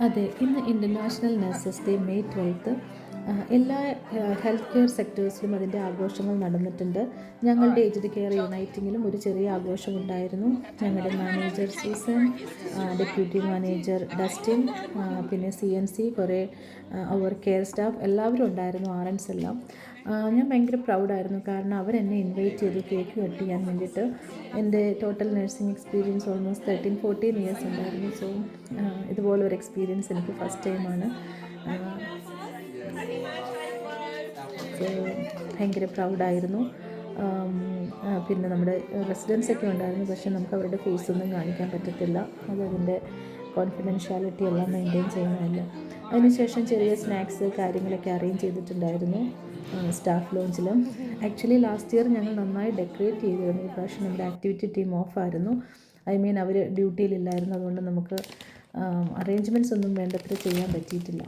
അതെ, ഇന്ന് international nurses day May 12. എല്ലാ ഹെൽത്ത് കെയർ സെക്ടേഴ്സിലും അതിൻ്റെ ആഘോഷങ്ങൾ നടന്നിട്ടുണ്ട്. ഞങ്ങളുടെ ഏജ്ഡ് കെയർ യുണൈറ്റിങ്ങിലും ഒരു ചെറിയ ആഘോഷമുണ്ടായിരുന്നു. ഞങ്ങളുടെ manager Susan, deputy manager Dustin, പിന്നെ CNC, കുറേ അവർ കെയർ സ്റ്റാഫ് എല്ലാവരും ഉണ്ടായിരുന്നു, RNs എല്ലാം. ഞാൻ ഭയങ്കര പ്രൗഡായിരുന്നു, കാരണം അവരെന്നെ ഇൻവൈറ്റ് ചെയ്തു കേക്ക് കട്ട് ചെയ്യാൻ വേണ്ടിയിട്ട്. എൻ്റെ total nursing experience almost 13-14 years ഉണ്ടായിരുന്നു. സോ ഇതുപോലൊരു എക്സ്പീരിയൻസ് എനിക്ക് ഫസ്റ്റ് ടൈമാണ്. സോ ഭയങ്കര പ്രൗഡായിരുന്നു. പിന്നെ നമ്മുടെ റെസിഡൻസൊക്കെ ഉണ്ടായിരുന്നു, പക്ഷേ നമുക്ക് അവരുടെ ഫേസൊന്നും കാണിക്കാൻ പറ്റത്തില്ല. അതിൻ്റെ കോൺഫിഡൻഷ്യാലിറ്റി എല്ലാം മെയിൻറ്റെയിൻ ചെയ്യുന്നതല്ല. അതിനുശേഷം ചെറിയ സ്നാക്സ് കാര്യങ്ങളൊക്കെ അറേഞ്ച് ചെയ്തിട്ടുണ്ടായിരുന്നു സ്റ്റാഫ് ലോഞ്ചിലും. ആക്ച്വലി ലാസ്റ്റ് ഇയർ ഞങ്ങൾ നന്നായി ഡെക്കറേറ്റ് ചെയ്തിരുന്നു. ഈ പ്രാവശ്യം നമ്മുടെ ആക്ടിവിറ്റി ടീം ഓഫായിരുന്നു. അവർ ഡ്യൂട്ടിയിലില്ലായിരുന്നു. അതുകൊണ്ട് നമുക്ക് അറേഞ്ച്മെൻറ്റ്സ് ഒന്നും വേണ്ടത്ര ചെയ്യാൻ പറ്റിയിട്ടില്ല.